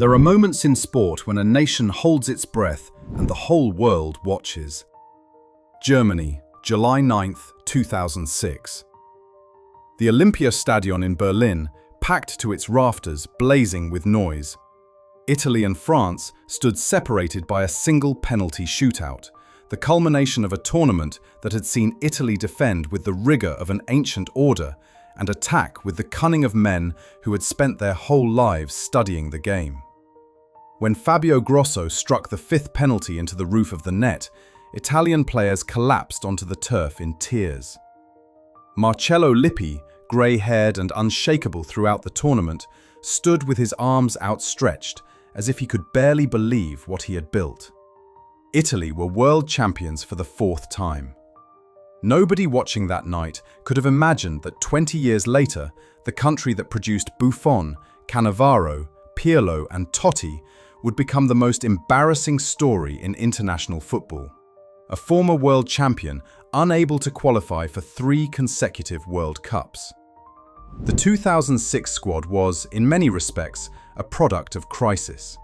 There are moments in sport when a nation holds its breath and the whole world watches. Germany, July 9, 2006. The Olympiastadion in Berlin, packed to its rafters, blazing with noise. Italy and France stood separated by a single penalty shootout, the culmination of a tournament that had seen Italy defend with the rigor of an ancient order and attack with the cunning of men who had spent their whole lives studying the game. When Fabio Grosso struck the fifth penalty into the roof of the net, Italian players collapsed onto the turf in tears. Marcello Lippi, grey-haired and unshakable throughout the tournament, stood with his arms outstretched, as if he could barely believe what he had built. Italy were world champions for the fourth time. Nobody watching that night could have imagined that 20 years later, the country that produced Buffon, Cannavaro, Pirlo and Totti would become the most embarrassing story in international football. A former world champion unable to qualify for 3 consecutive World Cups. The 2006 squad was, in many respects, a product of crisis.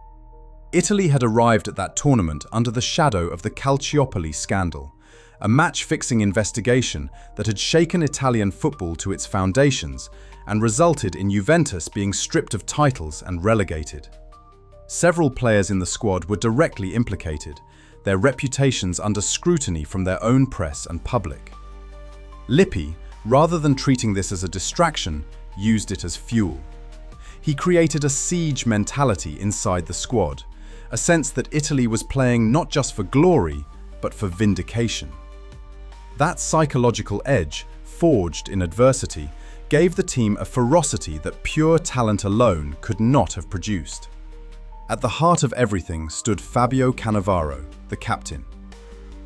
Italy had arrived at that tournament under the shadow of the Calciopoli scandal, a match-fixing investigation that had shaken Italian football to its foundations and resulted in Juventus being stripped of titles and relegated. Several players in the squad were directly implicated, their reputations under scrutiny from their own press and public. Lippi, rather than treating this as a distraction, used it as fuel. He created a siege mentality inside the squad, a sense that Italy was playing not just for glory, but for vindication. That psychological edge, forged in adversity, gave the team a ferocity that pure talent alone could not have produced. At the heart of everything stood Fabio Cannavaro, the captain.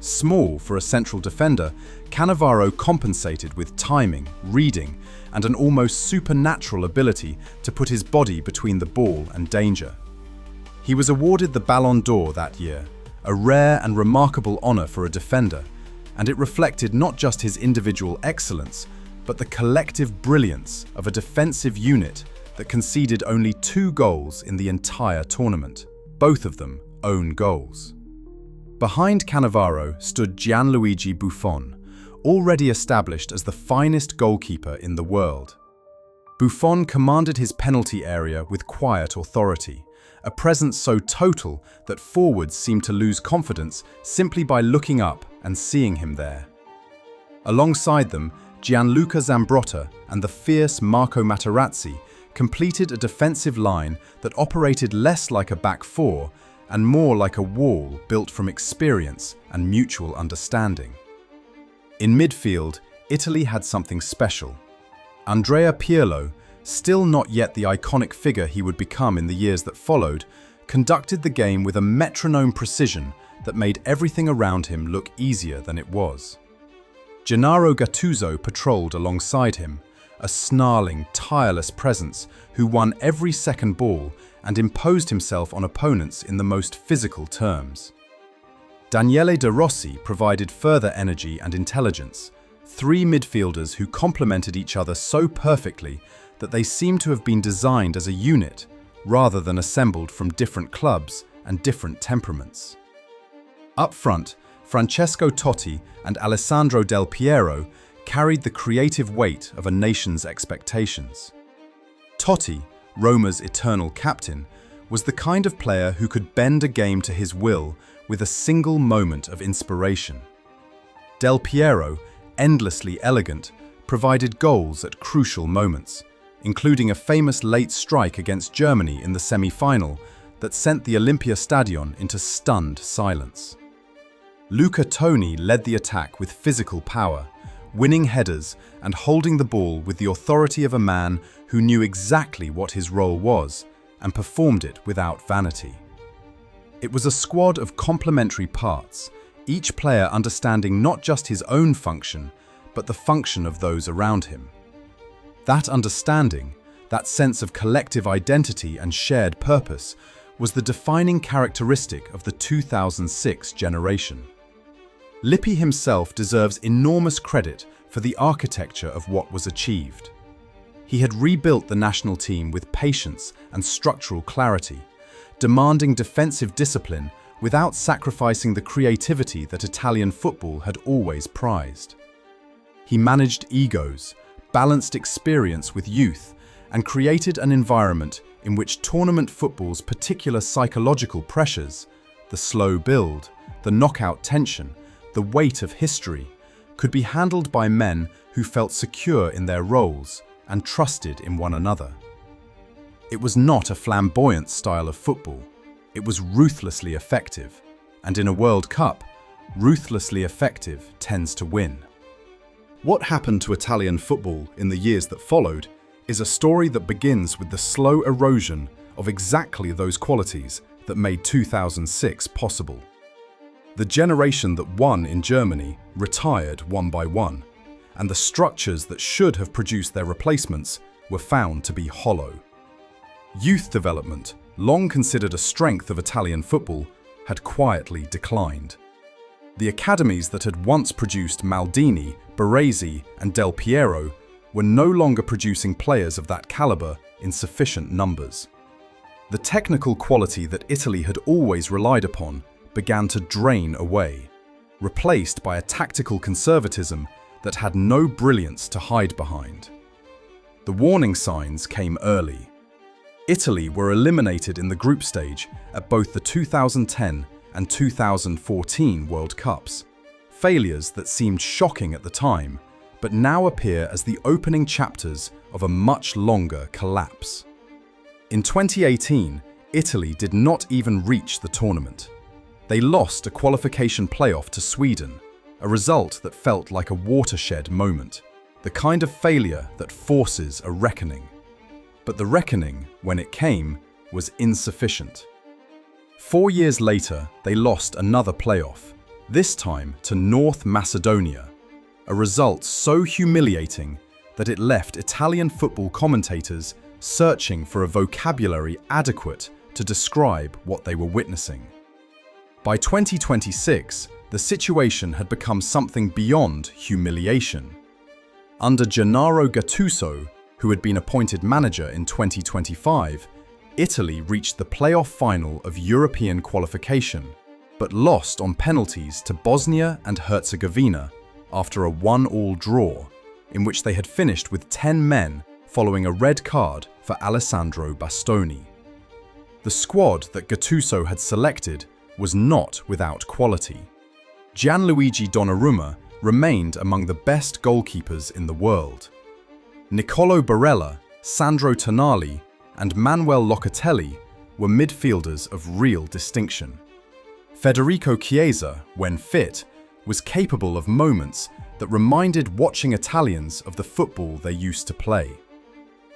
Small for a central defender, Cannavaro compensated with timing, reading, and an almost supernatural ability to put his body between the ball and danger. He was awarded the Ballon d'Or that year, a rare and remarkable honor for a defender, and it reflected not just his individual excellence, but the collective brilliance of a defensive unit that conceded only 2 goals in the entire tournament, both of them own goals. Behind Cannavaro stood Gianluigi Buffon, already established as the finest goalkeeper in the world. Buffon commanded his penalty area with quiet authority, a presence so total that forwards seemed to lose confidence simply by looking up and seeing him there. Alongside them, Gianluca Zambrotta and the fierce Marco Materazzi completed a defensive line that operated less like a back four and more like a wall built from experience and mutual understanding. In midfield, Italy had something special. Andrea Pirlo, still not yet the iconic figure he would become in the years that followed, conducted the game with a metronome precision that made everything around him look easier than it was. Gennaro Gattuso patrolled alongside him, a snarling, tireless presence who won every second ball and imposed himself on opponents in the most physical terms. Daniele De Rossi provided further energy and intelligence, 3 midfielders who complemented each other so perfectly that they seemed to have been designed as a unit rather than assembled from different clubs and different temperaments. Up front, Francesco Totti and Alessandro Del Piero carried the creative weight of a nation's expectations. Totti, Roma's eternal captain, was the kind of player who could bend a game to his will with a single moment of inspiration. Del Piero, endlessly elegant, provided goals at crucial moments, including a famous late strike against Germany in the semi-final that sent the Olympiastadion into stunned silence. Luca Toni led the attack with physical power, winning headers and holding the ball with the authority of a man who knew exactly what his role was and performed it without vanity. It was a squad of complementary parts, each player understanding not just his own function, but the function of those around him. That understanding, that sense of collective identity and shared purpose, was the defining characteristic of the 2006 generation. Lippi himself deserves enormous credit for the architecture of what was achieved. He had rebuilt the national team with patience and structural clarity, demanding defensive discipline without sacrificing the creativity that Italian football had always prized. He managed egos, balanced experience with youth, and created an environment in which tournament football's particular psychological pressures, the slow build, the knockout tension, the weight of history, could be handled by men who felt secure in their roles and trusted in one another. It was not a flamboyant style of football. It was ruthlessly effective, and in a World Cup, ruthlessly effective tends to win. What happened to Italian football in the years that followed is a story that begins with the slow erosion of exactly those qualities that made 2006 possible. The generation that won in Germany retired one by one, and the structures that should have produced their replacements were found to be hollow. Youth development, long considered a strength of Italian football, had quietly declined. The academies that had once produced Maldini, Baresi, and Del Piero were no longer producing players of that caliber in sufficient numbers. The technical quality that Italy had always relied upon began to drain away, replaced by a tactical conservatism that had no brilliance to hide behind. The warning signs came early. Italy were eliminated in the group stage at both the 2010 and 2014 World Cups, failures that seemed shocking at the time, but now appear as the opening chapters of a much longer collapse. In 2018, Italy did not even reach the tournament. They lost a qualification playoff to Sweden, a result that felt like a watershed moment, the kind of failure that forces a reckoning. But the reckoning, when it came, was insufficient. 4 years later, they lost another playoff, this time to North Macedonia, a result so humiliating that it left Italian football commentators searching for a vocabulary adequate to describe what they were witnessing. By 2026, the situation had become something beyond humiliation. Under Gennaro Gattuso, who had been appointed manager in 2025, Italy reached the playoff final of European qualification, but lost on penalties to Bosnia and Herzegovina after a 1-1 draw, in which they had finished with 10 men following a red card for Alessandro Bastoni. The squad that Gattuso had selected was not without quality. Gianluigi Donnarumma remained among the best goalkeepers in the world. Niccolò Barella, Sandro Tonali, and Manuel Locatelli were midfielders of real distinction. Federico Chiesa, when fit, was capable of moments that reminded watching Italians of the football they used to play.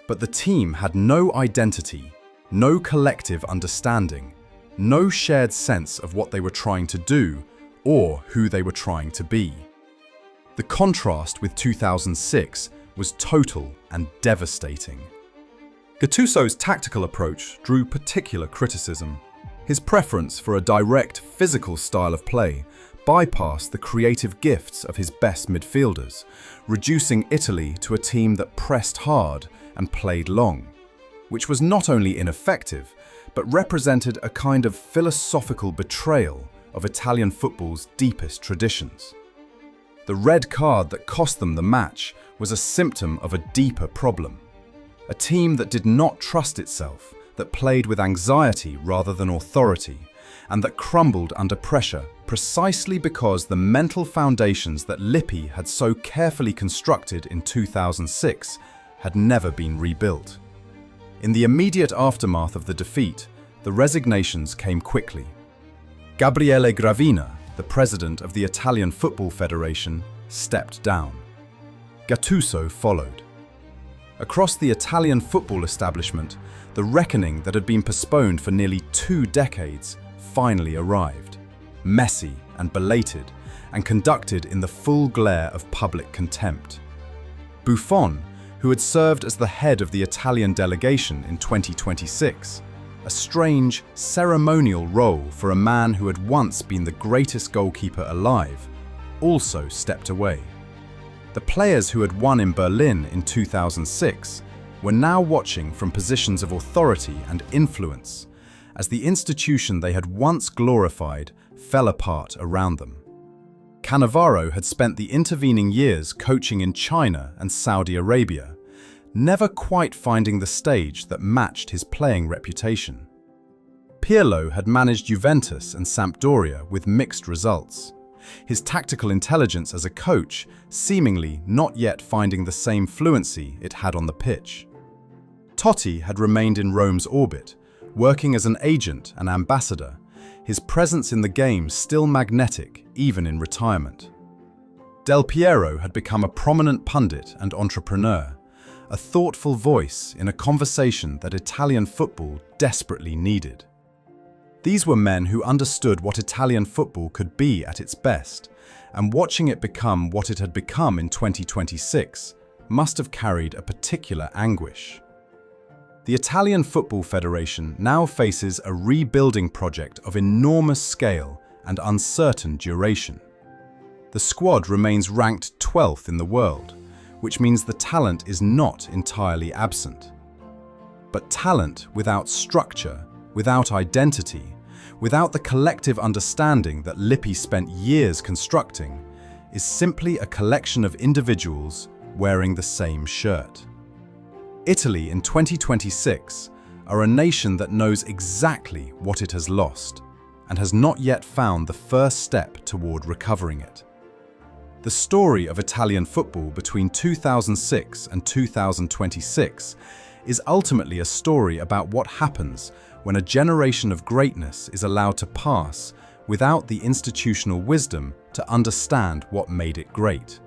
But the team had no identity, no collective understanding, no shared sense of what they were trying to do or who they were trying to be. The contrast with 2006 was total and devastating. Gattuso's tactical approach drew particular criticism. His preference for a direct, physical style of play bypassed the creative gifts of his best midfielders, reducing Italy to a team that pressed hard and played long, which was not only ineffective, but represented a kind of philosophical betrayal of Italian football's deepest traditions. The red card that cost them the match was a symptom of a deeper problem. A team that did not trust itself, that played with anxiety rather than authority, and that crumbled under pressure precisely because the mental foundations that Lippi had so carefully constructed in 2006 had never been rebuilt. In the immediate aftermath of the defeat, the resignations came quickly. Gabriele Gravina, the president of the Italian Football Federation, stepped down. Gattuso followed. Across the Italian football establishment, the reckoning that had been postponed for nearly 2 decades finally arrived, messy and belated, and conducted in the full glare of public contempt. Buffon, who had served as the head of the Italian delegation in 2026, a strange, ceremonial role for a man who had once been the greatest goalkeeper alive, also stepped away. The players who had won in Berlin in 2006 were now watching from positions of authority and influence, as the institution they had once glorified fell apart around them. Cannavaro had spent the intervening years coaching in China and Saudi Arabia, never quite finding the stage that matched his playing reputation. Pirlo had managed Juventus and Sampdoria with mixed results, his tactical intelligence as a coach seemingly not yet finding the same fluency it had on the pitch. Totti had remained in Rome's orbit, working as an agent and ambassador, his presence in the game still magnetic even in retirement. Del Piero had become a prominent pundit and entrepreneur, a thoughtful voice in a conversation that Italian football desperately needed. These were men who understood what Italian football could be at its best, and watching it become what it had become in 2026 must have carried a particular anguish. The Italian Football Federation now faces a rebuilding project of enormous scale and uncertain duration. The squad remains ranked 12th in the world, which means the talent is not entirely absent. But talent without structure, without identity, without the collective understanding that Lippi spent years constructing, is simply a collection of individuals wearing the same shirt. Italy in 2026 are a nation that knows exactly what it has lost and has not yet found the first step toward recovering it. The story of Italian football between 2006 and 2026 is ultimately a story about what happens when a generation of greatness is allowed to pass without the institutional wisdom to understand what made it great.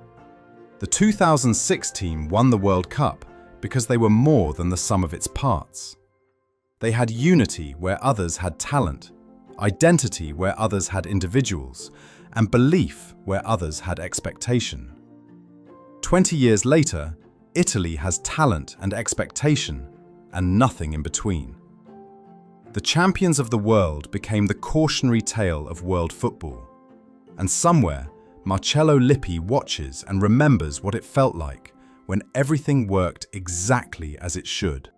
The 2006 team won the World Cup because they were more than the sum of its parts. They had unity where others had talent, identity where others had individuals, and belief where others had expectation. 20 years later, Italy has talent and expectation, and nothing in between. The champions of the world became the cautionary tale of world football, and somewhere, Marcello Lippi watches and remembers what it felt like when everything worked exactly as it should.